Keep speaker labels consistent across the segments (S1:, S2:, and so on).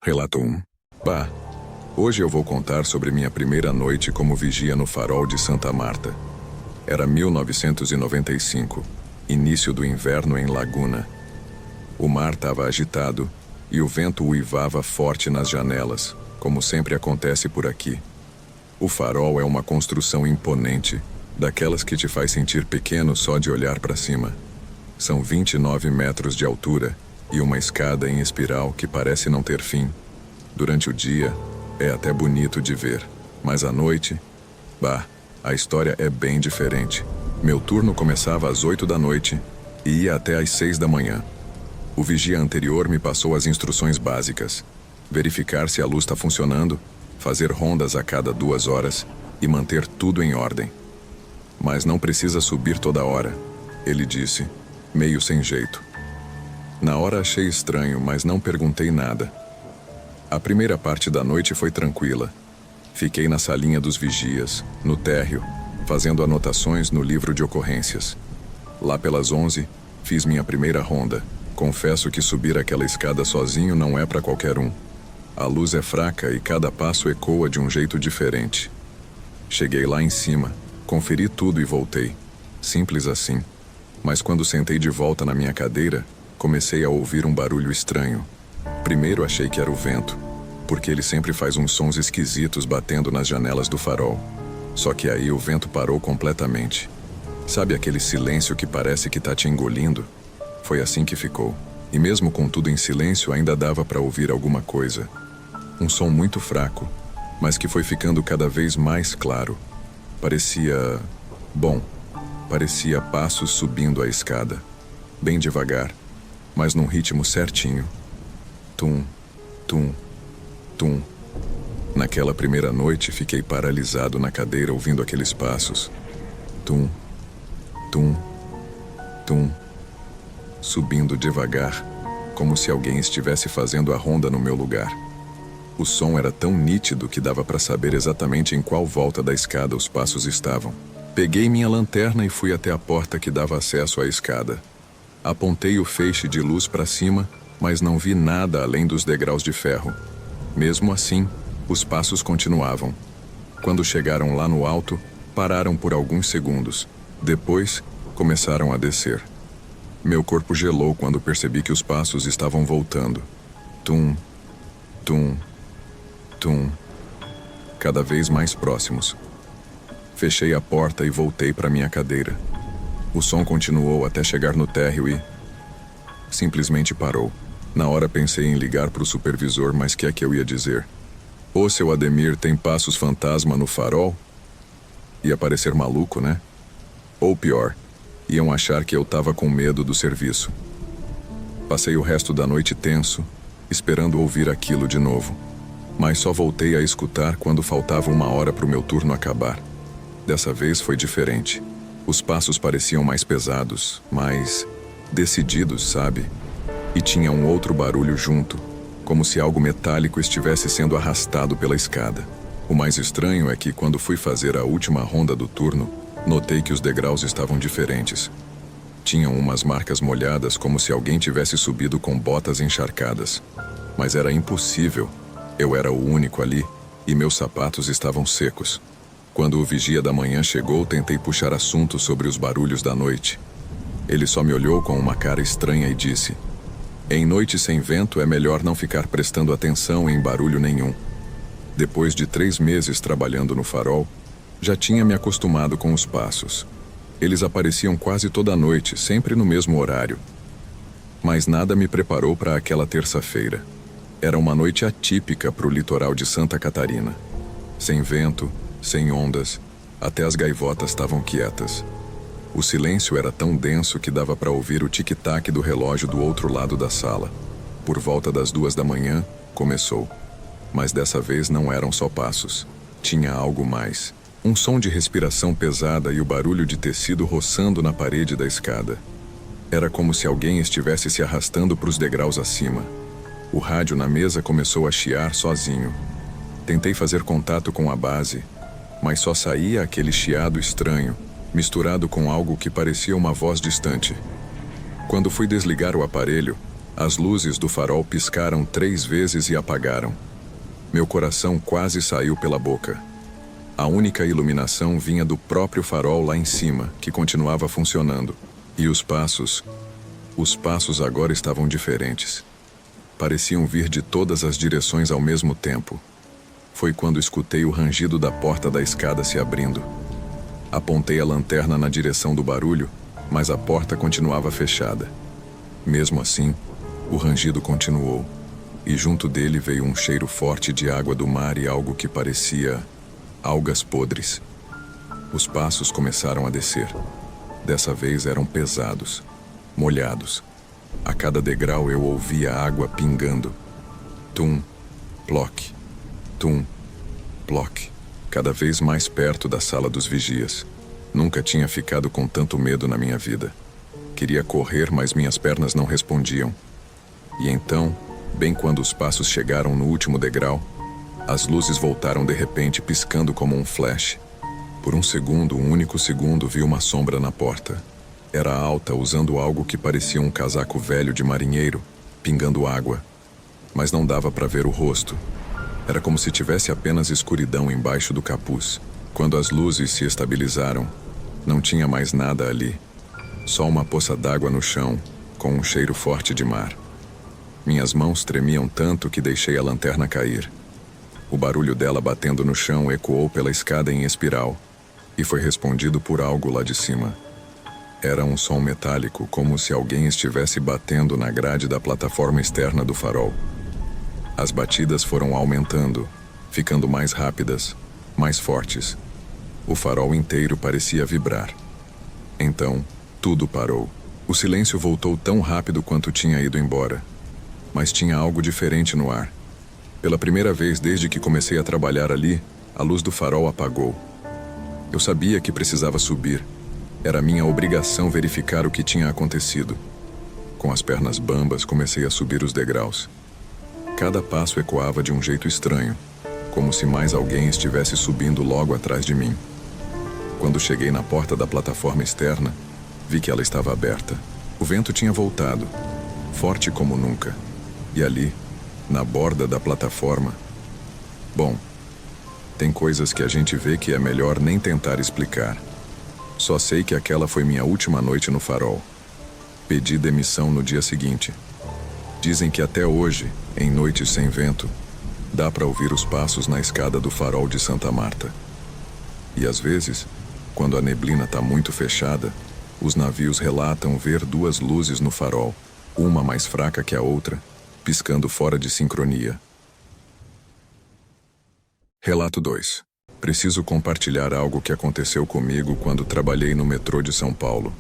S1: Relato 1. Bah, hoje eu vou contar sobre minha primeira noite como vigia no farol de Santa Marta. Era 1995, início do inverno em Laguna. O mar estava agitado e o vento uivava forte nas janelas, como sempre acontece por aqui. O farol é uma construção imponente, daquelas que te faz sentir pequeno só de olhar para cima. São 29 metros de altura e uma escada em espiral que parece não ter fim. Durante o dia, é até bonito de ver, mas à noite, bah, a história é bem diferente. Meu turno começava às 8 da noite e ia até às 6 da manhã. O vigia anterior me passou as instruções básicas: verificar se a luz está funcionando, fazer rondas a cada 2 horas e manter tudo em ordem. Mas não precisa subir toda hora, ele disse, meio sem jeito. Na hora achei estranho, mas não perguntei nada. A primeira parte da noite foi tranquila. Fiquei na salinha dos vigias, no térreo, fazendo anotações no livro de ocorrências. Lá pelas 11, fiz minha primeira ronda. Confesso que subir aquela escada sozinho não é para qualquer um. A luz é fraca e cada passo ecoa de um jeito diferente. Cheguei lá em cima, conferi tudo e voltei. Simples assim. Mas quando sentei de volta na minha cadeira, comecei a ouvir um barulho estranho. Primeiro achei que era o vento, porque ele sempre faz uns sons esquisitos batendo nas janelas do farol. Só que aí o vento parou completamente. Sabe aquele silêncio que parece que tá te engolindo? Foi assim que ficou. E mesmo com tudo em silêncio, ainda dava para ouvir alguma coisa. Um som muito fraco, mas que foi ficando cada vez mais claro. Parecia passos subindo a escada. Bem devagar, mas num ritmo certinho. Tum, tum, tum. Naquela primeira noite, fiquei paralisado na cadeira ouvindo aqueles passos. Tum, tum, tum. Subindo devagar, como se alguém estivesse fazendo a ronda no meu lugar. O som era tão nítido que dava para saber exatamente em qual volta da escada os passos estavam. Peguei minha lanterna e fui até a porta que dava acesso à escada. Apontei o feixe de luz para cima, mas não vi nada além dos degraus de ferro. Mesmo assim, os passos continuavam. Quando chegaram lá no alto, pararam por alguns segundos. Depois, começaram a descer. Meu corpo gelou quando percebi que os passos estavam voltando. Tum, tum, tum. Cada vez mais próximos. Fechei a porta e voltei para minha cadeira. O som continuou até chegar no térreo e simplesmente parou. Na hora pensei em ligar para o supervisor, mas que é que eu ia dizer? Ô, seu Ademir, tem passos fantasma no farol? Ia parecer maluco, né? Ou pior, iam achar que eu tava com medo do serviço. Passei o resto da noite tenso, esperando ouvir aquilo de novo. Mas só voltei a escutar quando faltava 1 hora para o meu turno acabar. Dessa vez foi diferente. Os passos pareciam mais pesados, mais decididos, sabe? E tinha um outro barulho junto, como se algo metálico estivesse sendo arrastado pela escada. O mais estranho é que, quando fui fazer a última ronda do turno, notei que os degraus estavam diferentes. Tinham umas marcas molhadas, como se alguém tivesse subido com botas encharcadas. Mas era impossível. Eu era o único ali, e meus sapatos estavam secos. Quando o vigia da manhã chegou, tentei puxar assunto sobre os barulhos da noite. Ele só me olhou com uma cara estranha e disse: em noite sem vento é melhor não ficar prestando atenção em barulho nenhum. Depois de 3 meses trabalhando no farol, já tinha me acostumado com os passos. Eles apareciam quase toda noite, sempre no mesmo horário. Mas nada me preparou para aquela terça-feira. Era uma noite atípica para o litoral de Santa Catarina. Sem vento, sem ondas, até as gaivotas estavam quietas. O silêncio era tão denso que dava para ouvir o tic-tac do relógio do outro lado da sala. Por volta das 2 da manhã, começou. Mas dessa vez não eram só passos. Tinha algo mais. Um som de respiração pesada e o barulho de tecido roçando na parede da escada. Era como se alguém estivesse se arrastando para os degraus acima. O rádio na mesa começou a chiar sozinho. Tentei fazer contato com a base, mas só saía aquele chiado estranho, misturado com algo que parecia uma voz distante. Quando fui desligar o aparelho, As luzes do farol piscaram 3 vezes e apagaram. Meu coração quase saiu pela boca. A única iluminação vinha do próprio farol lá em cima, que continuava funcionando. E os passos agora estavam diferentes. Pareciam vir de todas as direções ao mesmo tempo. Foi quando escutei o rangido da porta da escada se abrindo. Apontei a lanterna na direção do barulho, mas a porta continuava fechada. Mesmo assim, o rangido continuou, e junto dele veio um cheiro forte de água do mar e algo que parecia algas podres. Os passos começaram a descer. Dessa vez eram pesados, molhados. A cada degrau eu ouvia a água pingando. Tum, ploc, tum, ploc. Cada vez mais perto da sala dos vigias. Nunca tinha ficado com tanto medo na minha vida. Queria correr, mas minhas pernas não respondiam. E então, bem quando os passos chegaram no último degrau, as luzes voltaram de repente, piscando como um flash. Por um único segundo, vi uma sombra na porta. Era alta, usando algo que parecia um casaco velho de marinheiro, pingando água. Mas não dava para ver o rosto. Era como se tivesse apenas escuridão embaixo do capuz. Quando as luzes se estabilizaram, não tinha mais nada ali. Só uma poça d'água no chão, com um cheiro forte de mar. Minhas mãos tremiam tanto que deixei a lanterna cair. O barulho dela batendo no chão ecoou pela escada em espiral e foi respondido por algo lá de cima. Era um som metálico, como se alguém estivesse batendo na grade da plataforma externa do farol. As batidas foram aumentando, ficando mais rápidas, mais fortes. O farol inteiro parecia vibrar. Então, tudo parou. O silêncio voltou tão rápido quanto tinha ido embora. Mas tinha algo diferente no ar. Pela primeira vez desde que comecei a trabalhar ali, a luz do farol apagou. Eu sabia que precisava subir. Era minha obrigação verificar o que tinha acontecido. Com as pernas bambas, comecei a subir os degraus. Cada passo ecoava de um jeito estranho, como se mais alguém estivesse subindo logo atrás de mim. Quando cheguei na porta da plataforma externa, vi que ela estava aberta. O vento tinha voltado, forte como nunca. E ali, na borda da plataforma... Bom, tem coisas que a gente vê que é melhor nem tentar explicar. Só sei que aquela foi minha última noite no farol. Pedi demissão no dia seguinte. Dizem que até hoje, em noites sem vento, dá para ouvir os passos na escada do farol de Santa Marta. E às vezes, quando a neblina está muito fechada, os navios relatam ver 2 luzes no farol, uma mais fraca que a outra, piscando fora de sincronia. Relato 2. Preciso compartilhar algo que aconteceu comigo quando trabalhei no metrô de São Paulo.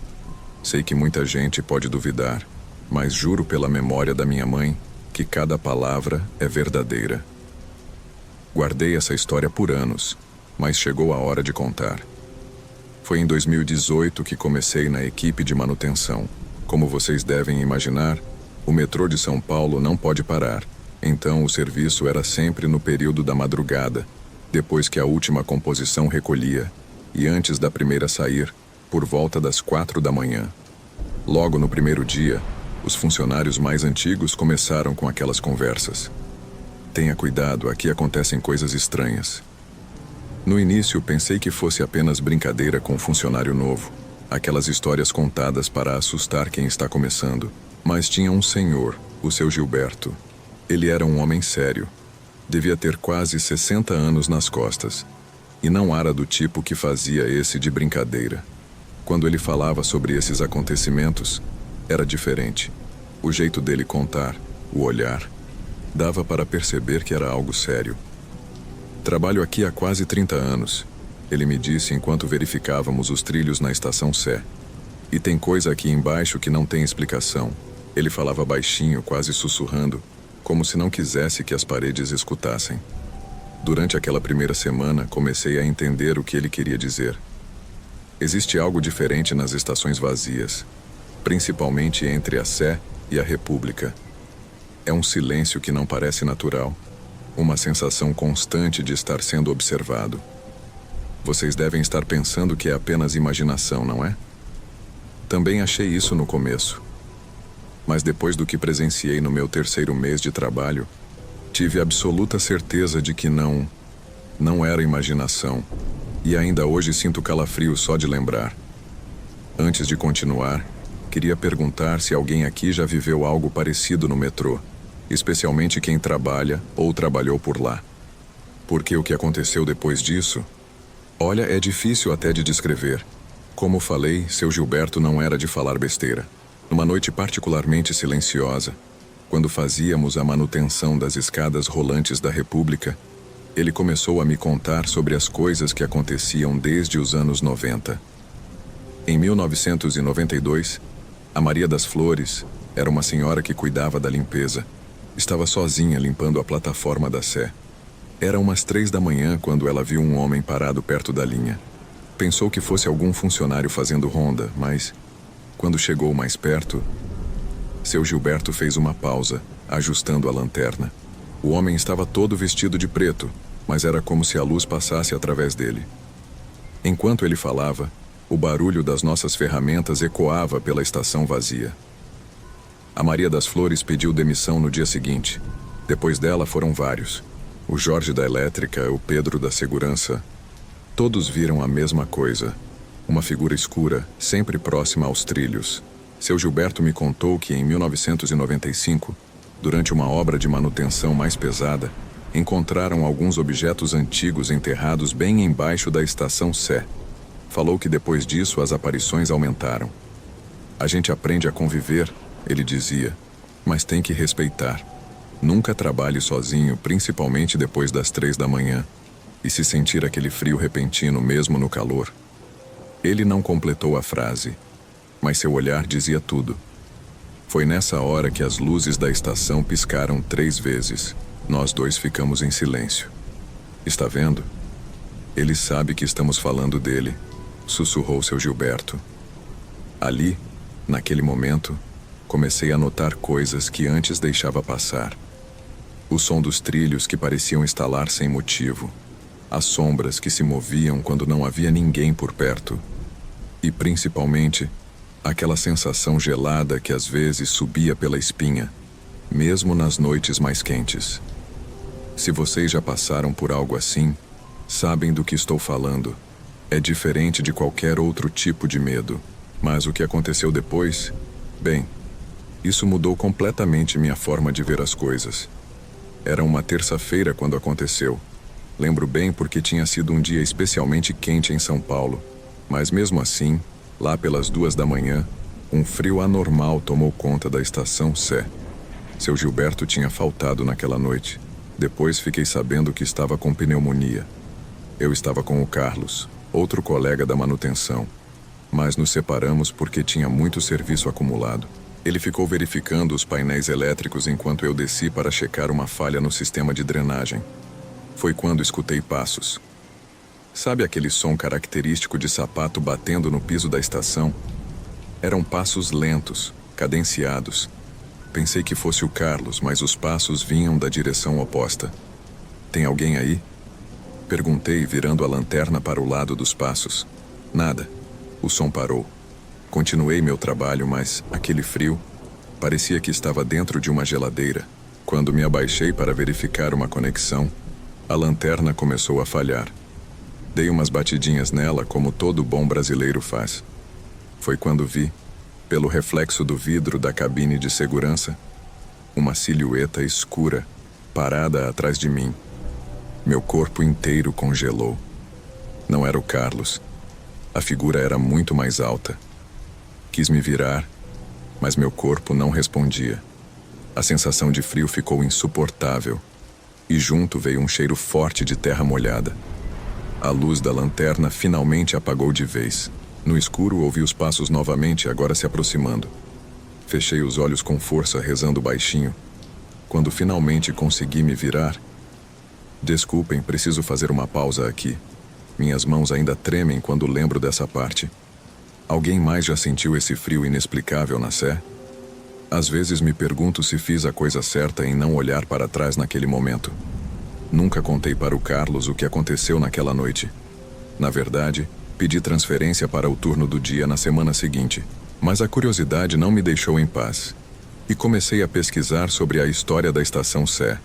S1: Sei que muita gente pode duvidar, mas juro pela memória da minha mãe que cada palavra é verdadeira. Guardei essa história por anos, mas chegou a hora de contar. Foi em 2018 que comecei na equipe de manutenção. Como vocês devem imaginar, o metrô de São Paulo não pode parar, então o serviço era sempre no período da madrugada, depois que a última composição recolhia, e antes da primeira sair, por volta das 4 da manhã. Logo no primeiro dia, os funcionários mais antigos começaram com aquelas conversas. Tenha cuidado, aqui acontecem coisas estranhas. No início, pensei que fosse apenas brincadeira com um funcionário novo, aquelas histórias contadas para assustar quem está começando. Mas tinha um senhor, o seu Gilberto. Ele era um homem sério. Devia ter quase 60 anos nas costas. E não era do tipo que fazia esse de brincadeira. Quando ele falava sobre esses acontecimentos, era diferente. O jeito dele contar, o olhar, dava para perceber que era algo sério. Trabalho aqui há quase 30 anos, ele me disse enquanto verificávamos os trilhos na estação Sé. E tem coisa aqui embaixo que não tem explicação. Ele falava baixinho, quase sussurrando, como se não quisesse que as paredes escutassem. Durante aquela primeira semana, comecei a entender o que ele queria dizer. Existe algo diferente nas estações vazias, principalmente entre a Sé e a República. É um silêncio que não parece natural, uma sensação constante de estar sendo observado. Vocês devem estar pensando que é apenas imaginação, não é? Também achei isso no começo. Mas depois do que presenciei no meu terceiro mês de trabalho, tive absoluta certeza de que não era imaginação, e ainda hoje sinto calafrio só de lembrar. Antes de continuar, queria perguntar se alguém aqui já viveu algo parecido no metrô, especialmente quem trabalha ou trabalhou por lá. Porque o que aconteceu depois disso? Olha, é difícil até de descrever. Como falei, seu Gilberto não era de falar besteira. Numa noite particularmente silenciosa, quando fazíamos a manutenção das escadas rolantes da República, ele começou a me contar sobre as coisas que aconteciam desde os anos 90. Em 1992, a Maria das Flores era uma senhora que cuidava da limpeza. Estava sozinha limpando a plataforma da Sé. Era umas 3 da manhã quando ela viu um homem parado perto da linha. Pensou que fosse algum funcionário fazendo ronda, mas, quando chegou mais perto, seu Gilberto fez uma pausa, ajustando a lanterna. O homem estava todo vestido de preto, mas era como se a luz passasse através dele. Enquanto ele falava, o barulho das nossas ferramentas ecoava pela estação vazia. A Maria das Flores pediu demissão no dia seguinte. Depois dela foram vários. O Jorge da Elétrica, o Pedro da Segurança. Todos viram a mesma coisa. Uma figura escura, sempre próxima aos trilhos. Seu Gilberto me contou que em 1995, durante uma obra de manutenção mais pesada, encontraram alguns objetos antigos enterrados bem embaixo da estação Sé. Falou que depois disso as aparições aumentaram. A gente aprende a conviver, ele dizia, mas tem que respeitar. Nunca trabalhe sozinho, principalmente depois das 3 da manhã, e se sentir aquele frio repentino mesmo no calor. Ele não completou a frase, mas seu olhar dizia tudo. Foi nessa hora que as luzes da estação piscaram 3 vezes. Nós dois ficamos em silêncio. Está vendo? Ele sabe que estamos falando dele, sussurrou seu Gilberto. Ali, naquele momento, comecei a notar coisas que antes deixava passar. O som dos trilhos que pareciam estalar sem motivo. As sombras que se moviam quando não havia ninguém por perto. E, principalmente, aquela sensação gelada que às vezes subia pela espinha, mesmo nas noites mais quentes. Se vocês já passaram por algo assim, sabem do que estou falando. É diferente de qualquer outro tipo de medo. Mas o que aconteceu depois? Bem, isso mudou completamente minha forma de ver as coisas. Era uma terça-feira quando aconteceu. Lembro bem porque tinha sido um dia especialmente quente em São Paulo. Mas mesmo assim, lá pelas 2 da manhã, um frio anormal tomou conta da estação Sé. Seu Gilberto tinha faltado naquela noite. Depois fiquei sabendo que estava com pneumonia. Eu estava com o Carlos, outro colega da manutenção. Mas nos separamos porque tinha muito serviço acumulado. Ele ficou verificando os painéis elétricos enquanto eu desci para checar uma falha no sistema de drenagem. Foi quando escutei passos. Sabe aquele som característico de sapato batendo no piso da estação? Eram passos lentos, cadenciados. Pensei que fosse o Carlos, mas os passos vinham da direção oposta. Tem alguém aí? Perguntei, virando a lanterna para o lado dos passos. Nada. O som parou. Continuei meu trabalho, mas aquele frio parecia que estava dentro de uma geladeira. Quando me abaixei para verificar uma conexão, a lanterna começou a falhar. Dei umas batidinhas nela, como todo bom brasileiro faz. Foi quando vi, pelo reflexo do vidro da cabine de segurança, uma silhueta escura parada atrás de mim. Meu corpo inteiro congelou. Não era o Carlos. A figura era muito mais alta. Quis me virar, mas meu corpo não respondia. A sensação de frio ficou insuportável, e junto veio um cheiro forte de terra molhada. A luz da lanterna finalmente apagou de vez. No escuro ouvi os passos novamente, agora se aproximando. Fechei os olhos com força, rezando baixinho. Quando finalmente consegui me virar... Desculpem, preciso fazer uma pausa aqui. Minhas mãos ainda tremem quando lembro dessa parte. Alguém mais já sentiu esse frio inexplicável na Sé? Às vezes me pergunto se fiz a coisa certa em não olhar para trás naquele momento. Nunca contei para o Carlos o que aconteceu naquela noite. Na verdade, pedi transferência para o turno do dia na semana seguinte, mas a curiosidade não me deixou em paz. e comecei a pesquisar sobre a história da Estação Sé.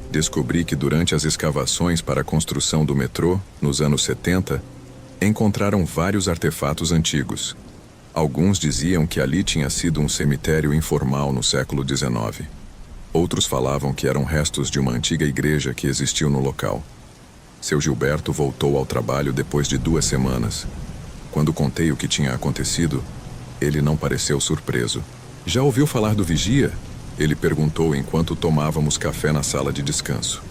S1: Descobri que durante as escavações para a construção do metrô, nos anos 70, encontraram vários artefatos antigos. Alguns diziam que ali tinha sido um cemitério informal no século XIX. Outros falavam que eram restos de uma antiga igreja que existiu no local. Seu Gilberto voltou ao trabalho depois de 2 semanas. Quando contei o que tinha acontecido, ele não pareceu surpreso. "Já ouviu falar do Vigia?" Ele perguntou enquanto tomávamos café na sala de descanso.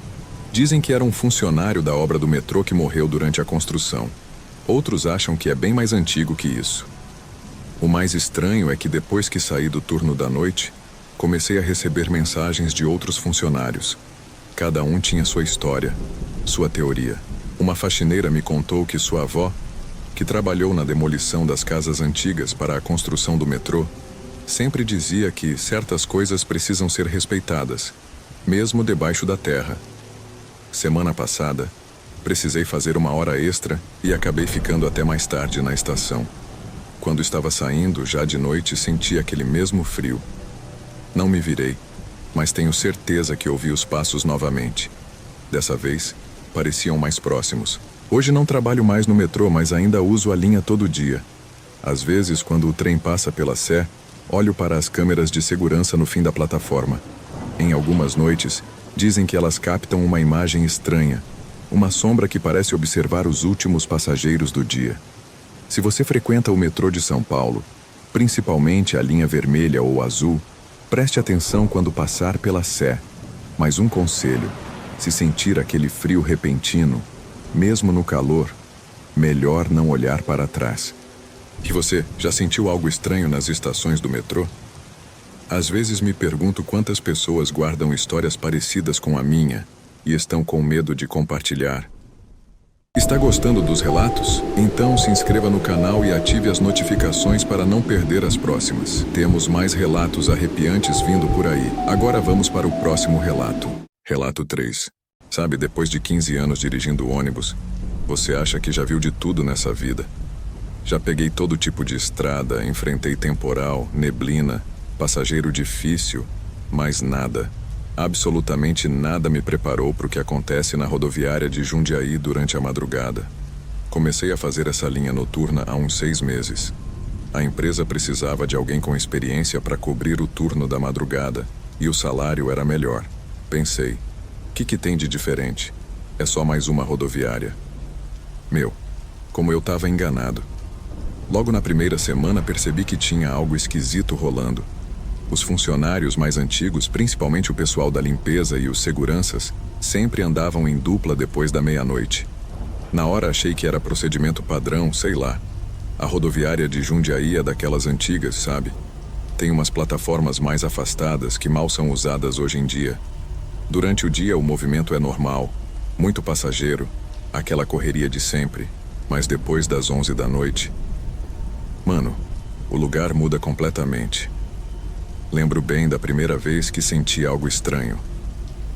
S1: "Dizem que era um funcionário da obra do metrô que morreu durante a construção. Outros acham que é bem mais antigo que isso. O mais estranho é que depois que saí do turno da noite, comecei a receber mensagens de outros funcionários. Cada um tinha sua história, sua teoria. Uma faxineira me contou que sua avó, que trabalhou na demolição das casas antigas para a construção do metrô, sempre dizia que certas coisas precisam ser respeitadas, mesmo debaixo da terra. Semana passada, precisei fazer uma hora extra e acabei ficando até mais tarde na estação. Quando estava saindo, já de noite, senti aquele mesmo frio. Não me virei, mas tenho certeza que ouvi os passos novamente. Dessa vez, pareciam mais próximos. Hoje não trabalho mais no metrô, mas ainda uso a linha todo dia. Às vezes, quando o trem passa pela Sé, olho para as câmeras de segurança no fim da plataforma. Em algumas noites, dizem que elas captam uma imagem estranha, uma sombra que parece observar os últimos passageiros do dia. Se você frequenta o metrô de São Paulo, principalmente a linha vermelha ou azul, preste atenção quando passar pela Sé. Mas um conselho: se sentir aquele frio repentino, mesmo no calor, melhor não olhar para trás. E você, já sentiu algo estranho nas estações do metrô? Às vezes me pergunto quantas pessoas guardam histórias parecidas com a minha e estão com medo de compartilhar. Está gostando dos relatos? Então se inscreva no canal e ative as notificações para não perder as próximas. Temos mais relatos arrepiantes vindo por aí. Agora vamos para o próximo relato. Relato 3. Sabe, depois de 15 anos dirigindo ônibus, você acha que já viu de tudo nessa vida. Já peguei todo tipo de estrada, enfrentei temporal, neblina, passageiro difícil, mas nada, absolutamente nada me preparou para o que acontece na rodoviária de Jundiaí durante a madrugada. Comecei a fazer essa linha noturna há uns 6 meses. A empresa precisava de alguém com experiência para cobrir o turno da madrugada, e o salário era melhor. Pensei, o que tem de diferente? É só mais uma rodoviária. Como eu estava enganado. Logo na primeira semana percebi que tinha algo esquisito rolando. Os funcionários mais antigos, principalmente o pessoal da limpeza e os seguranças, sempre andavam em dupla depois da meia-noite. Na hora achei que era procedimento padrão, sei lá. A rodoviária de Jundiaí é daquelas antigas, sabe? Tem umas plataformas mais afastadas que mal são usadas hoje em dia. Durante o dia o movimento é normal, muito passageiro, aquela correria de sempre, mas depois das 11 da noite... Mano, o lugar muda completamente. Lembro bem da primeira vez que senti algo estranho.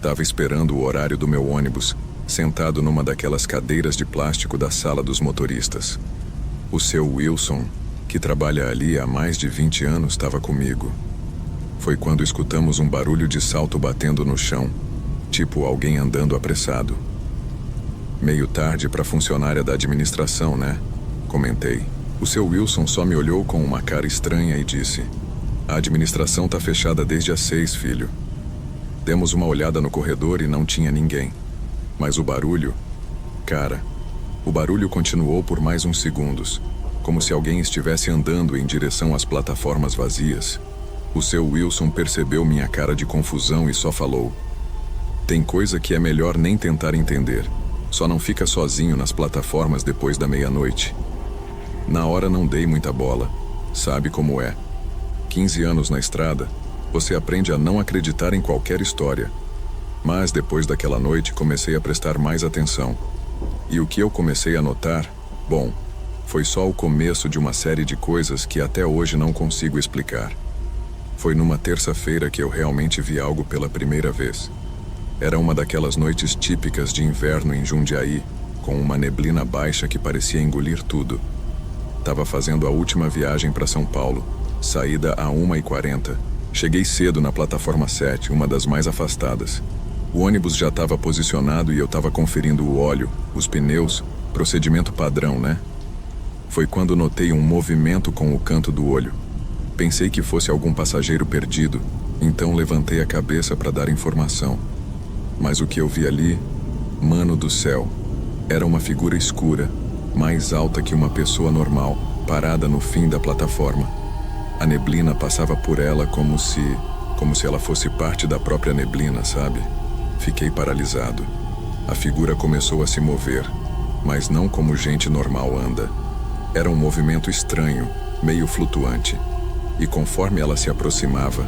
S1: Tava esperando o horário do meu ônibus, sentado numa daquelas cadeiras de plástico da sala dos motoristas. O seu Wilson, que trabalha ali há mais de 20 anos, estava comigo. Foi quando escutamos um barulho de salto batendo no chão, tipo alguém andando apressado. Meio tarde para funcionária da administração, né? Comentei. O seu Wilson só me olhou com uma cara estranha e disse: "A administração tá fechada desde as 6, filho." Demos uma olhada no corredor e não tinha ninguém. Mas o barulho... Cara, o barulho continuou por mais uns segundos, como se alguém estivesse andando em direção às plataformas vazias. O seu Wilson percebeu minha cara de confusão e só falou: "Tem coisa que é melhor nem tentar entender. Só não fica sozinho nas plataformas depois da meia-noite." Na hora não dei muita bola. Sabe como é. 15 anos na estrada, você aprende a não acreditar em qualquer história. Mas depois daquela noite comecei a prestar mais atenção. E o que eu comecei a notar, bom, foi só o começo de uma série de coisas que até hoje não consigo explicar. Foi numa terça-feira que eu realmente vi algo pela primeira vez. Era uma daquelas noites típicas de inverno em Jundiaí, com uma neblina baixa que parecia engolir tudo. Tava fazendo a última viagem para São Paulo, saída a 1h40, Cheguei cedo na plataforma 7, uma das mais afastadas. O ônibus já estava posicionado e eu estava conferindo o óleo, os pneus, procedimento padrão, né? Foi quando notei um movimento com o canto do olho. Pensei que fosse algum passageiro perdido, então levantei a cabeça para dar informação. Mas o que eu vi ali, mano do céu, era uma figura escura, mais alta que uma pessoa normal, parada no fim da plataforma. A neblina passava por ela como se ela fosse parte da própria neblina, sabe? Fiquei paralisado. A figura começou a se mover, mas não como gente normal anda. Era um movimento estranho, meio flutuante. E conforme ela se aproximava,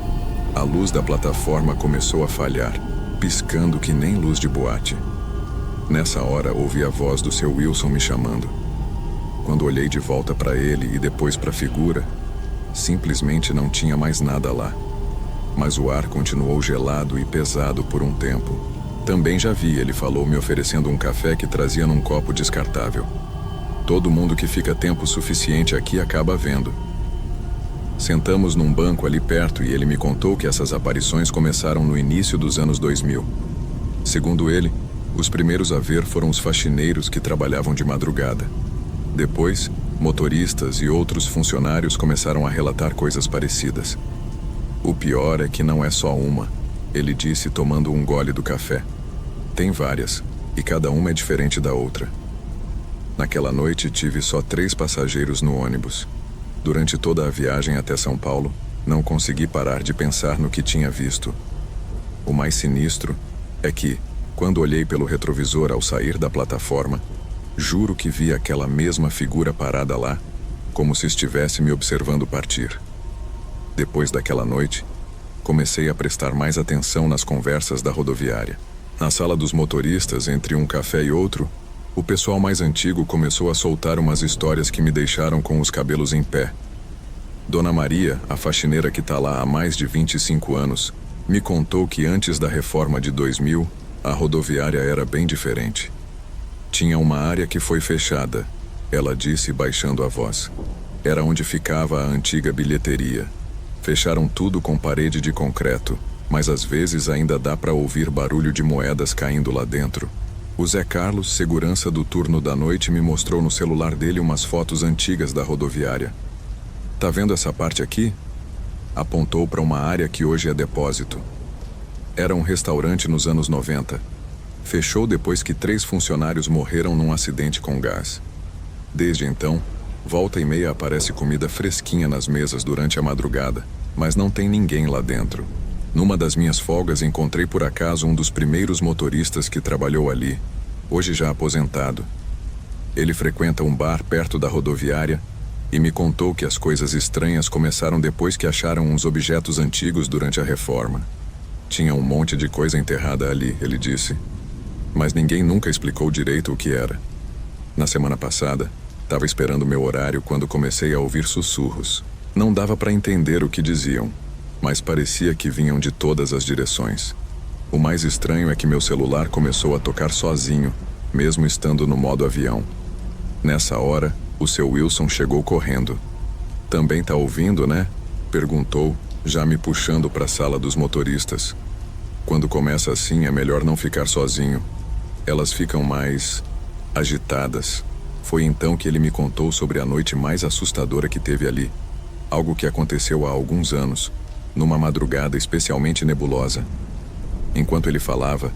S1: a luz da plataforma começou a falhar, piscando que nem luz de boate. Nessa hora, ouvi a voz do seu Wilson me chamando. Quando olhei de volta para ele e depois para a figura, simplesmente não tinha mais nada lá. Mas o ar continuou gelado e pesado por um tempo. Também já vi, ele falou, me oferecendo um café que trazia num copo descartável. Todo mundo que fica tempo suficiente aqui acaba vendo. Sentamos num banco ali perto e ele me contou que essas aparições começaram no início dos anos 2000. Segundo ele, os primeiros a ver foram os faxineiros que trabalhavam de madrugada. Depois, motoristas e outros funcionários começaram a relatar coisas parecidas. O pior é que não é só uma, ele disse tomando um gole do café. Tem várias, e cada uma é diferente da outra. Naquela noite tive só 3 passageiros no ônibus. Durante toda a viagem até São Paulo, não consegui parar de pensar no que tinha visto. O mais sinistro é que, quando olhei pelo retrovisor ao sair da plataforma, juro que vi aquela mesma figura parada lá, como se estivesse me observando partir. Depois daquela noite, comecei a prestar mais atenção nas conversas da rodoviária. Na sala dos motoristas, entre um café e outro, o pessoal mais antigo começou a soltar umas histórias que me deixaram com os cabelos em pé. Dona Maria, a faxineira que está lá há mais de 25 anos, me contou que antes da reforma de 2000, a rodoviária era bem diferente. Tinha uma área que foi fechada, ela disse baixando a voz. Era onde ficava a antiga bilheteria. Fecharam tudo com parede de concreto, mas às vezes ainda dá para ouvir barulho de moedas caindo lá dentro. O Zé Carlos, segurança do turno da noite, me mostrou no celular dele umas fotos antigas da rodoviária. Tá vendo essa parte aqui? Apontou para uma área que hoje é depósito. Era um restaurante nos anos 90. Fechou depois que 3 funcionários morreram num acidente com gás. Desde então, volta e meia aparece comida fresquinha nas mesas durante a madrugada, mas não tem ninguém lá dentro. Numa das minhas folgas encontrei por acaso um dos primeiros motoristas que trabalhou ali, hoje já aposentado. Ele frequenta um bar perto da rodoviária e me contou que as coisas estranhas começaram depois que acharam uns objetos antigos durante a reforma. Tinha um monte de coisa enterrada ali, ele disse, mas ninguém nunca explicou direito o que era. Na semana passada, estava esperando meu horário quando comecei a ouvir sussurros. Não dava para entender o que diziam, mas parecia que vinham de todas as direções. O mais estranho é que meu celular começou a tocar sozinho, mesmo estando no modo avião. Nessa hora, o seu Wilson chegou correndo. Também tá ouvindo, né? Perguntou, já me puxando para a sala dos motoristas. Quando começa assim, é melhor não ficar sozinho. Elas ficam mais agitadas. Foi então que ele me contou sobre a noite mais assustadora que teve ali. Algo que aconteceu há alguns anos, numa madrugada especialmente nebulosa. Enquanto ele falava,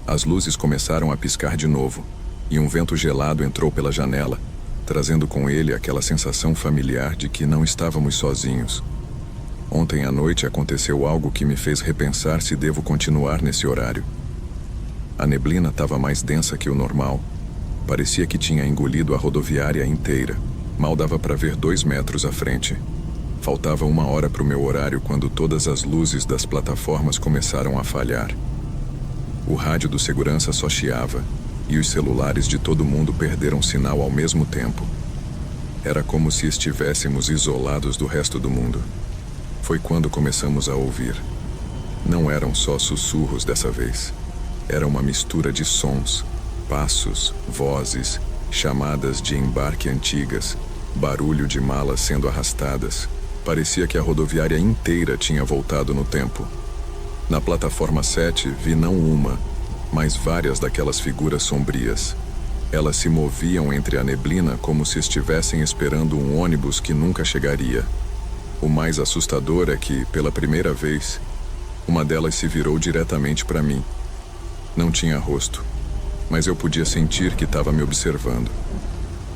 S1: as luzes começaram a piscar de novo, e um vento gelado entrou pela janela, trazendo com ele aquela sensação familiar de que não estávamos sozinhos. Ontem à noite aconteceu algo que me fez repensar se devo continuar nesse horário. A neblina estava mais densa que o normal. Parecia que tinha engolido a rodoviária inteira. Mal dava para ver 2 metros à frente. Faltava 1 hora para o meu horário quando todas as luzes das plataformas começaram a falhar. O rádio do segurança só chiava, e os celulares de todo mundo perderam sinal ao mesmo tempo. Era como se estivéssemos isolados do resto do mundo. Foi quando começamos a ouvir. Não eram só sussurros dessa vez. Era uma mistura de sons, passos, vozes, chamadas de embarque antigas, barulho de malas sendo arrastadas, parecia que a rodoviária inteira tinha voltado no tempo. Na plataforma 7 vi não uma, mas várias daquelas figuras sombrias. Elas se moviam entre a neblina como se estivessem esperando um ônibus que nunca chegaria. O mais assustador é que, pela primeira vez, uma delas se virou diretamente para mim. Não tinha rosto, mas eu podia sentir que estava me observando.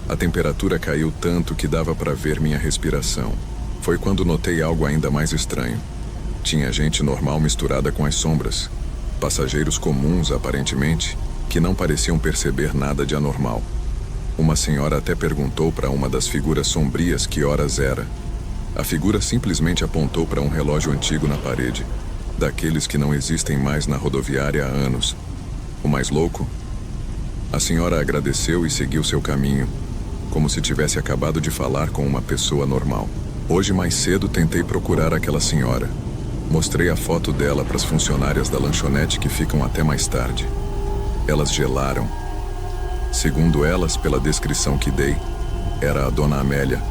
S1: A temperatura caiu tanto que dava para ver minha respiração. Foi quando notei algo ainda mais estranho. Tinha gente normal misturada com as sombras. Passageiros comuns, aparentemente, que não pareciam perceber nada de anormal. Uma senhora até perguntou para uma das figuras sombrias que horas era. A figura simplesmente apontou para um relógio antigo na parede, daqueles que não existem mais na rodoviária há anos. O mais louco? A senhora agradeceu e seguiu seu caminho, como se tivesse acabado de falar com uma pessoa normal. Hoje mais cedo tentei procurar aquela senhora. Mostrei a foto dela para as funcionárias da lanchonete que ficam até mais tarde. Elas gelaram. Segundo elas, pela descrição que dei, era a Dona Amélia,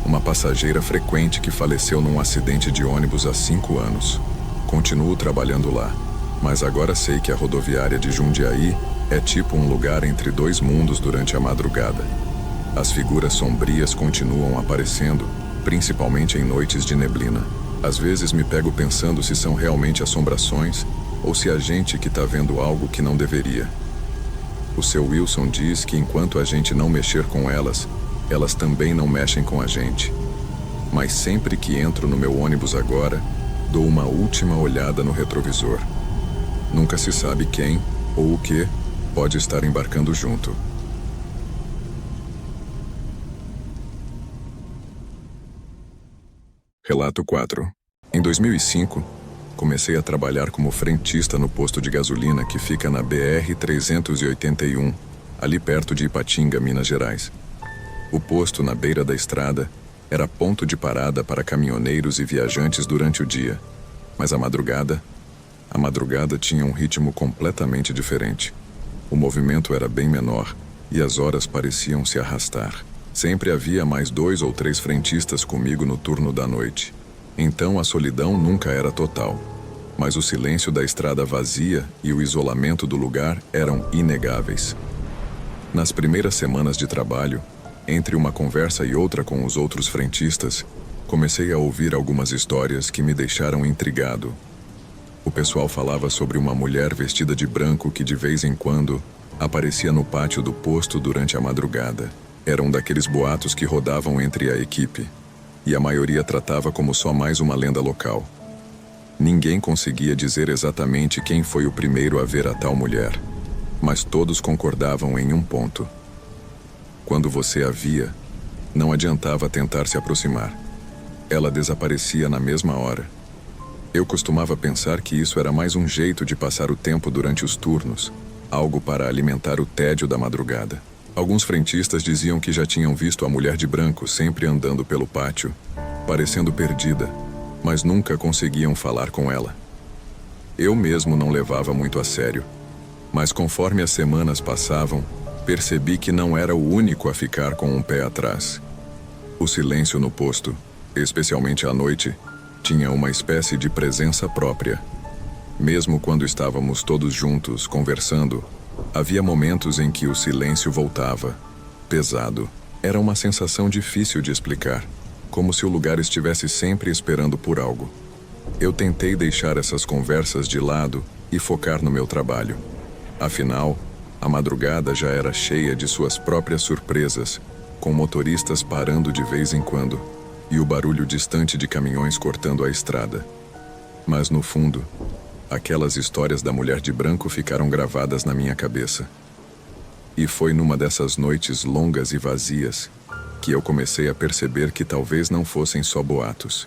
S1: uma passageira frequente que faleceu num acidente de ônibus há 5 anos. Continuo trabalhando lá, mas agora sei que a rodoviária de Jundiaí é tipo um lugar entre dois mundos durante a madrugada. As figuras sombrias continuam aparecendo, principalmente em noites de neblina. Às vezes me pego pensando se são realmente assombrações ou se a gente que está vendo algo que não deveria. O seu Wilson diz que enquanto a gente não mexer com elas, elas também não mexem com a gente. Mas sempre que entro no meu ônibus agora, dou uma última olhada no retrovisor. Nunca se sabe quem ou o que pode estar embarcando junto. Relato 4. Em 2005, comecei a trabalhar como frentista no posto de gasolina que fica na BR-381, ali perto de Ipatinga, Minas Gerais. O posto, na beira da estrada, era ponto de parada para caminhoneiros e viajantes durante o dia. Mas a madrugada tinha um ritmo completamente diferente. O movimento era bem menor e as horas pareciam se arrastar. Sempre havia mais 2 ou 3 frentistas comigo no turno da noite. Então a solidão nunca era total. Mas o silêncio da estrada vazia e o isolamento do lugar eram inegáveis. Nas primeiras semanas de trabalho, entre uma conversa e outra com os outros frentistas, comecei a ouvir algumas histórias que me deixaram intrigado. O pessoal falava sobre uma mulher vestida de branco que de vez em quando aparecia no pátio do posto durante a madrugada. Era um daqueles boatos que rodavam entre a equipe, e a maioria tratava como só mais uma lenda local. Ninguém conseguia dizer exatamente quem foi o primeiro a ver a tal mulher, mas todos concordavam em um ponto. Quando você a via, não adiantava tentar se aproximar. Ela desaparecia na mesma hora. Eu costumava pensar que isso era mais um jeito de passar o tempo durante os turnos, algo para alimentar o tédio da madrugada. Alguns frentistas diziam que já tinham visto a mulher de branco sempre andando pelo pátio, parecendo perdida, mas nunca conseguiam falar com ela. Eu mesmo não levava muito a sério, mas conforme as semanas passavam, percebi que não era o único a ficar com um pé atrás. O silêncio no posto, especialmente à noite, tinha uma espécie de presença própria. Mesmo quando estávamos todos juntos, conversando, havia momentos em que o silêncio voltava, pesado. Era uma sensação difícil de explicar, como se o lugar estivesse sempre esperando por algo. Eu tentei deixar essas conversas de lado e focar no meu trabalho. Afinal, a madrugada já era cheia de suas próprias surpresas, com motoristas parando de vez em quando e o barulho distante de caminhões cortando a estrada. Mas no fundo, aquelas histórias da mulher de branco ficaram gravadas na minha cabeça. E foi numa dessas noites longas e vazias que eu comecei a perceber que talvez não fossem só boatos.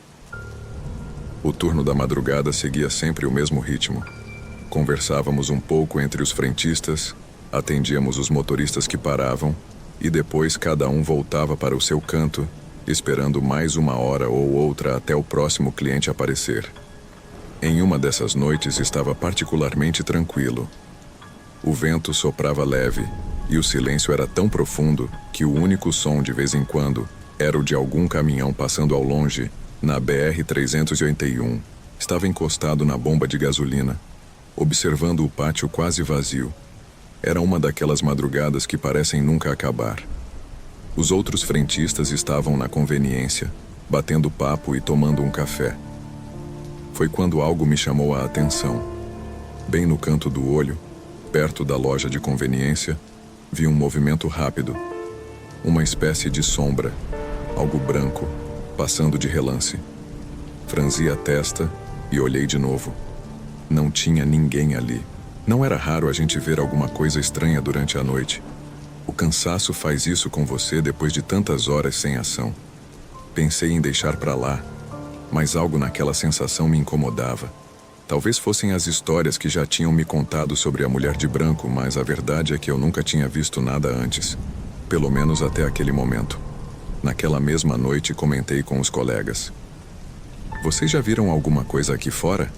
S1: O turno da madrugada seguia sempre o mesmo ritmo. Conversávamos um pouco entre os frentistas, atendíamos os motoristas que paravam e depois cada um voltava para o seu canto, esperando mais uma hora ou outra até o próximo cliente aparecer. Em uma dessas noites estava particularmente tranquilo. O vento soprava leve e o silêncio era tão profundo que o único som de vez em quando era o de algum caminhão passando ao longe na BR-381, estava encostado na bomba de gasolina, observando o pátio quase vazio. Era uma daquelas madrugadas que parecem nunca acabar. Os outros frentistas estavam na conveniência, batendo papo e tomando um café. Foi quando algo me chamou a atenção. Bem no canto do olho, perto da loja de conveniência, vi um movimento rápido. Uma espécie de sombra, algo branco, passando de relance. Franzi a testa e olhei de novo. Não tinha ninguém ali. Não era raro a gente ver alguma coisa estranha durante a noite. O cansaço faz isso com você depois de tantas horas sem ação. Pensei em deixar pra lá, mas algo naquela sensação me incomodava. Talvez fossem as histórias que já tinham me contado sobre a mulher de branco, mas a verdade é que eu nunca tinha visto nada antes. Pelo menos até aquele momento. Naquela mesma noite comentei com os colegas. Vocês já viram alguma coisa aqui fora?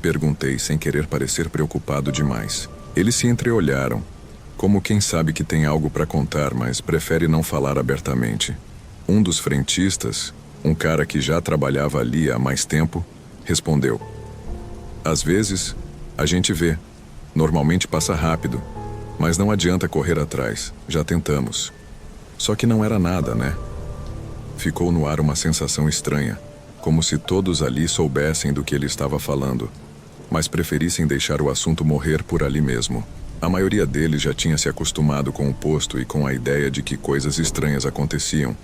S1: Perguntei sem querer parecer preocupado demais. Eles se entreolharam, como quem sabe que tem algo para contar, mas prefere não falar abertamente. Um dos frentistas, um cara que já trabalhava ali há mais tempo, respondeu. Às vezes, a gente vê. Normalmente passa rápido, mas não adianta correr atrás. Já tentamos. Só que não era nada, né? Ficou no ar uma sensação estranha, como se todos ali soubessem do que ele estava falando, mas preferissem deixar o assunto morrer por ali mesmo. A maioria deles já tinha se acostumado com o posto e com a ideia de que coisas estranhas aconteciam,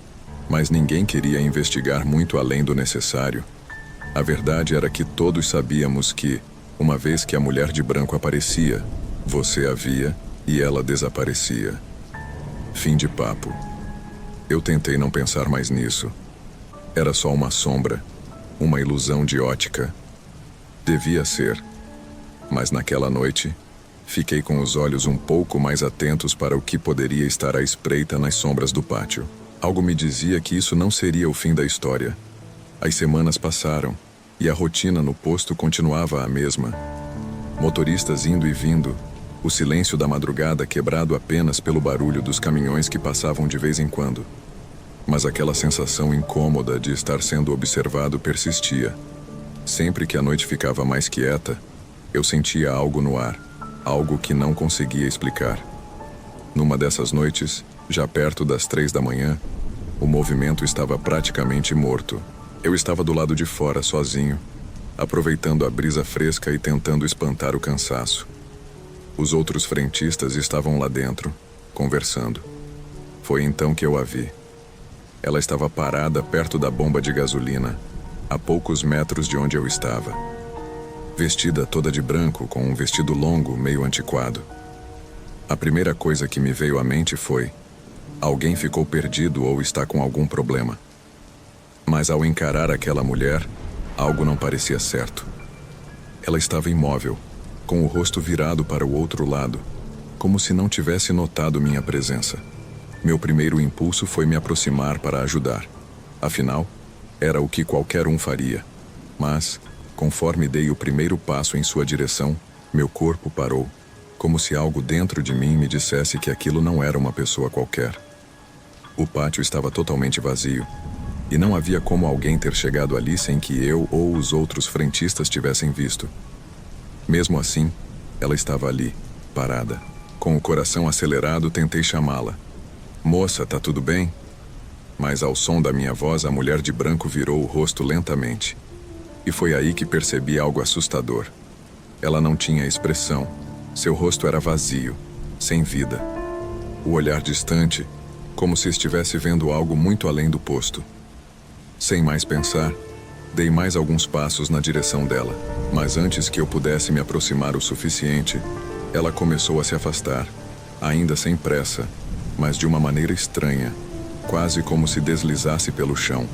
S1: mas ninguém queria investigar muito além do necessário. A verdade era que todos sabíamos que, uma vez que a mulher de branco aparecia, você a via e ela desaparecia. Fim de papo. Eu tentei não pensar mais nisso. Era só uma sombra, uma ilusão de ótica. Devia ser. Mas naquela noite, fiquei com os olhos um pouco mais atentos para o que poderia estar à espreita nas sombras do pátio. Algo me dizia que isso não seria o fim da história. As semanas passaram, e a rotina no posto continuava a mesma. Motoristas indo e vindo, o silêncio da madrugada quebrado apenas pelo barulho dos caminhões que passavam de vez em quando. Mas aquela sensação incômoda de estar sendo observado persistia. Sempre que a noite ficava mais quieta, eu sentia algo no ar, algo que não conseguia explicar. Numa dessas noites, já perto das 3 da manhã, o movimento estava praticamente morto. Eu estava do lado de fora, sozinho, aproveitando a brisa fresca e tentando espantar o cansaço. Os outros frentistas estavam lá dentro, conversando. Foi então que eu a vi. Ela estava parada perto da bomba de gasolina, a poucos metros de onde eu estava. Vestida toda de branco, com um vestido longo, meio antiquado. A primeira coisa que me veio à mente foi: alguém ficou perdido ou está com algum problema. Mas ao encarar aquela mulher, algo não parecia certo. Ela estava imóvel, com o rosto virado para o outro lado, como se não tivesse notado minha presença. Meu primeiro impulso foi me aproximar para ajudar. Afinal, era o que qualquer um faria. Mas, conforme dei o primeiro passo em sua direção, meu corpo parou, como se algo dentro de mim me dissesse que aquilo não era uma pessoa qualquer. O pátio estava totalmente vazio, e não havia como alguém ter chegado ali sem que eu ou os outros frentistas tivessem visto. Mesmo assim, ela estava ali, parada. Com o coração acelerado, tentei chamá-la. Moça, tá tudo bem? Mas ao som da minha voz, a mulher de branco virou o rosto lentamente. E foi aí que percebi algo assustador. Ela não tinha expressão. Seu rosto era vazio, sem vida. O olhar distante, como se estivesse vendo algo muito além do posto. Sem mais pensar, dei mais alguns passos na direção dela. Mas antes que eu pudesse me aproximar o suficiente, ela começou a se afastar, ainda sem pressa, mas de uma maneira estranha, quase como se deslizasse pelo chão.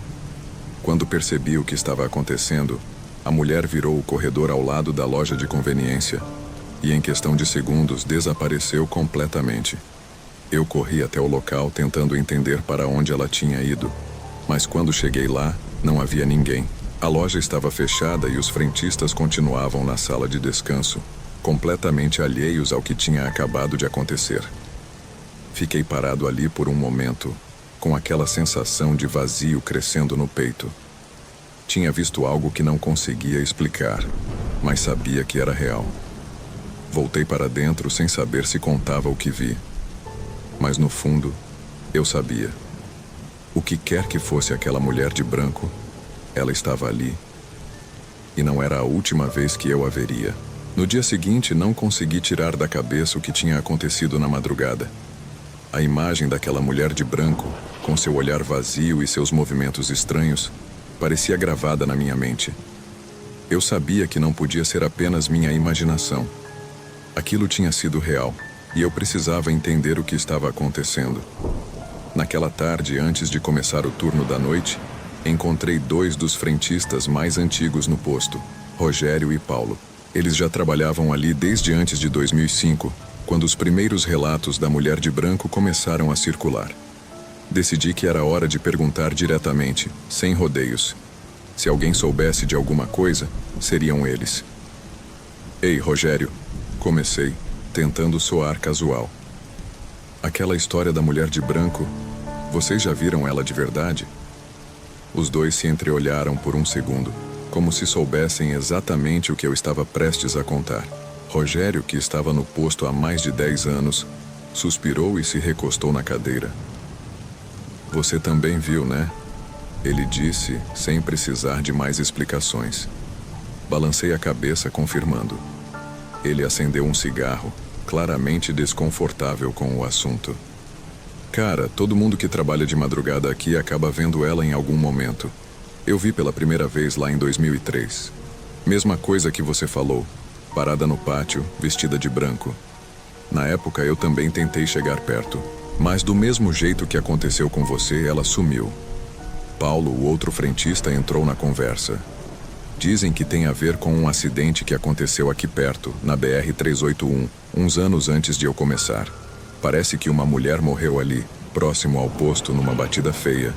S1: Quando percebi o que estava acontecendo, a mulher virou o corredor ao lado da loja de conveniência e, em questão de segundos, desapareceu completamente. Eu corri até o local tentando entender para onde ela tinha ido, mas quando cheguei lá, não havia ninguém. A loja estava fechada e os frentistas continuavam na sala de descanso, completamente alheios ao que tinha acabado de acontecer. Fiquei parado ali por um momento, com aquela sensação de vazio crescendo no peito. Tinha visto algo que não conseguia explicar, mas sabia que era real. Voltei para dentro sem saber se contava o que vi. Mas no fundo, eu sabia. O que quer que fosse aquela mulher de branco, ela estava ali. E não era a última vez que eu a veria. No dia seguinte, não consegui tirar da cabeça o que tinha acontecido na madrugada. A imagem daquela mulher de branco, com seu olhar vazio e seus movimentos estranhos, parecia gravada na minha mente. Eu sabia que não podia ser apenas minha imaginação. Aquilo tinha sido real, e eu precisava entender o que estava acontecendo. Naquela tarde, antes de começar o turno da noite, encontrei 2 dos frentistas mais antigos no posto, Rogério e Paulo. Eles já trabalhavam ali desde antes de 2005, quando os primeiros relatos da mulher de branco começaram a circular. Decidi que era hora de perguntar diretamente, sem rodeios. Se alguém soubesse de alguma coisa, seriam eles. Ei, Rogério, comecei, tentando soar casual. Aquela história da mulher de branco, vocês já viram ela de verdade? Os 2 se entreolharam por um segundo, como se soubessem exatamente o que eu estava prestes a contar. Rogério, que estava no posto há mais de 10 anos, suspirou e se recostou na cadeira. Você também viu, né? Ele disse, sem precisar de mais explicações. Balancei a cabeça, confirmando. Ele acendeu um cigarro, claramente desconfortável com o assunto. Cara, todo mundo que trabalha de madrugada aqui acaba vendo ela em algum momento. Eu vi pela primeira vez lá em 2003. Mesma coisa que você falou, parada no pátio, vestida de branco. Na época eu também tentei chegar perto, mas do mesmo jeito que aconteceu com você, ela sumiu. Paulo, o outro frentista, entrou na conversa. Dizem que tem a ver com um acidente que aconteceu aqui perto, na BR-381, uns anos antes de eu começar. Parece que uma mulher morreu ali, próximo ao posto, numa batida feia.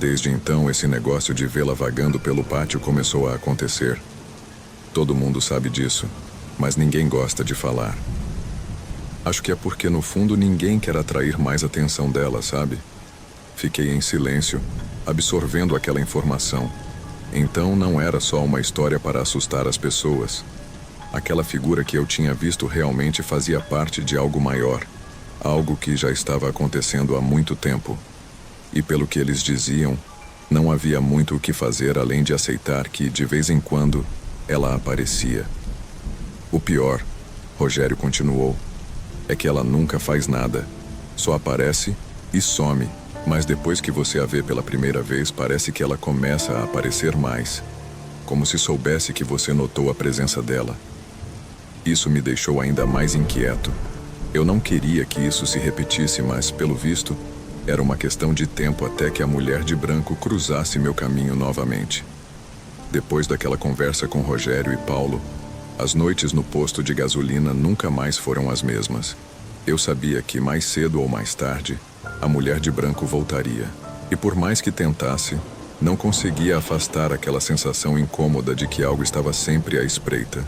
S1: Desde então, esse negócio de vê-la vagando pelo pátio começou a acontecer. Todo mundo sabe disso, mas ninguém gosta de falar. Acho que é porque, no fundo, ninguém quer atrair mais atenção dela, sabe? Fiquei em silêncio, absorvendo aquela informação. Então, não era só uma história para assustar as pessoas. Aquela figura que eu tinha visto realmente fazia parte de algo maior, algo que já estava acontecendo há muito tempo. E pelo que eles diziam, não havia muito o que fazer além de aceitar que, de vez em quando, ela aparecia. O pior, Rogério continuou, é que ela nunca faz nada. Só aparece e some, mas depois que você a vê pela primeira vez, parece que ela começa a aparecer mais, como se soubesse que você notou a presença dela. Isso me deixou ainda mais inquieto. Eu não queria que isso se repetisse, mas, pelo visto, era uma questão de tempo até que a mulher de branco cruzasse meu caminho novamente. Depois daquela conversa com Rogério e Paulo, as noites no posto de gasolina nunca mais foram as mesmas. Eu sabia que, mais cedo ou mais tarde, a mulher de branco voltaria. E por mais que tentasse, não conseguia afastar aquela sensação incômoda de que algo estava sempre à espreita.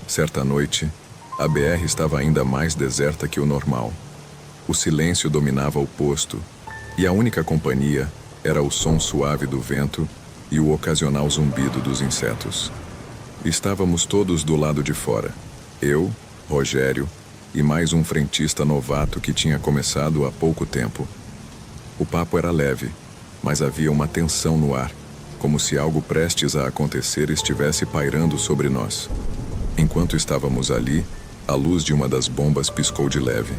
S1: Certa noite, a BR estava ainda mais deserta que o normal. O silêncio dominava o posto, e a única companhia era o som suave do vento e o ocasional zumbido dos insetos. Estávamos todos do lado de fora. Eu, Rogério e mais um frentista novato que tinha começado há pouco tempo. O papo era leve, mas havia uma tensão no ar, como se algo prestes a acontecer estivesse pairando sobre nós. Enquanto estávamos ali, a luz de uma das bombas piscou de leve.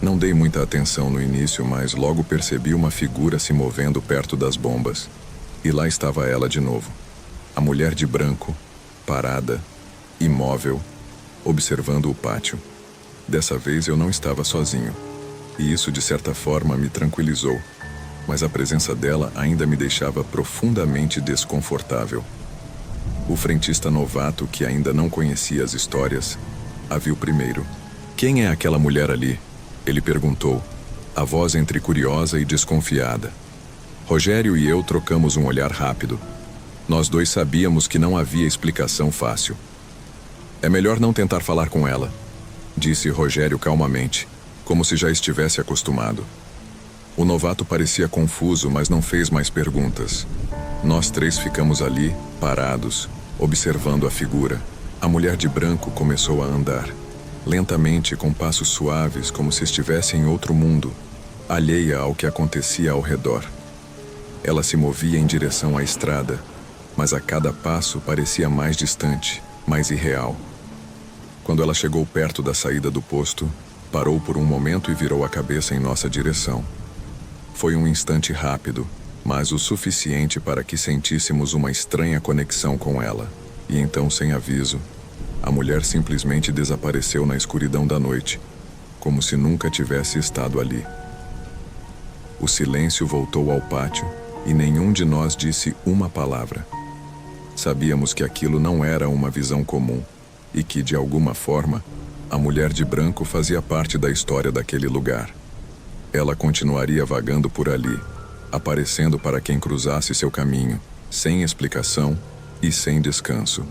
S1: Não dei muita atenção no início, mas logo percebi uma figura se movendo perto das bombas. E lá estava ela de novo. A mulher de branco, parada, imóvel, observando o pátio. Dessa vez eu não estava sozinho. E isso, de certa forma, me tranquilizou. Mas a presença dela ainda me deixava profundamente desconfortável. O frentista novato, que ainda não conhecia as histórias, a viu primeiro. "Quem é aquela mulher ali?" ele perguntou, a voz entre curiosa e desconfiada. Rogério e eu trocamos um olhar rápido. Nós 2 sabíamos que não havia explicação fácil. "É melhor não tentar falar com ela", disse Rogério calmamente, como se já estivesse acostumado. O novato parecia confuso, mas não fez mais perguntas. Nós três ficamos ali, parados, observando a figura. A mulher de branco começou a andar, lentamente, com passos suaves, como se estivesse em outro mundo, alheia ao que acontecia ao redor. Ela se movia em direção à estrada, mas a cada passo parecia mais distante, mais irreal. Quando ela chegou perto da saída do posto, parou por um momento e virou a cabeça em nossa direção. Foi um instante rápido, mas o suficiente para que sentíssemos uma estranha conexão com ela. E então, sem aviso, a mulher simplesmente desapareceu na escuridão da noite, como se nunca tivesse estado ali. O silêncio voltou ao pátio e nenhum de nós disse uma palavra. Sabíamos que aquilo não era uma visão comum e que, de alguma forma, a mulher de branco fazia parte da história daquele lugar. Ela continuaria vagando por ali, aparecendo para quem cruzasse seu caminho, sem explicação e sem descanso.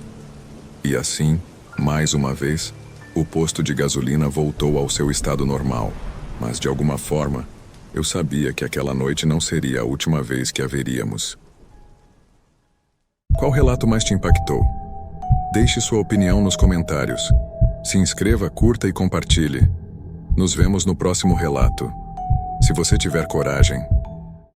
S1: E assim, mais uma vez, o posto de gasolina voltou ao seu estado normal, mas de alguma forma, eu sabia que aquela noite não seria a última vez que a veríamos. Qual relato mais te impactou? Deixe sua opinião nos comentários. Se inscreva, curta e compartilhe. Nos vemos no próximo relato. Se você tiver coragem,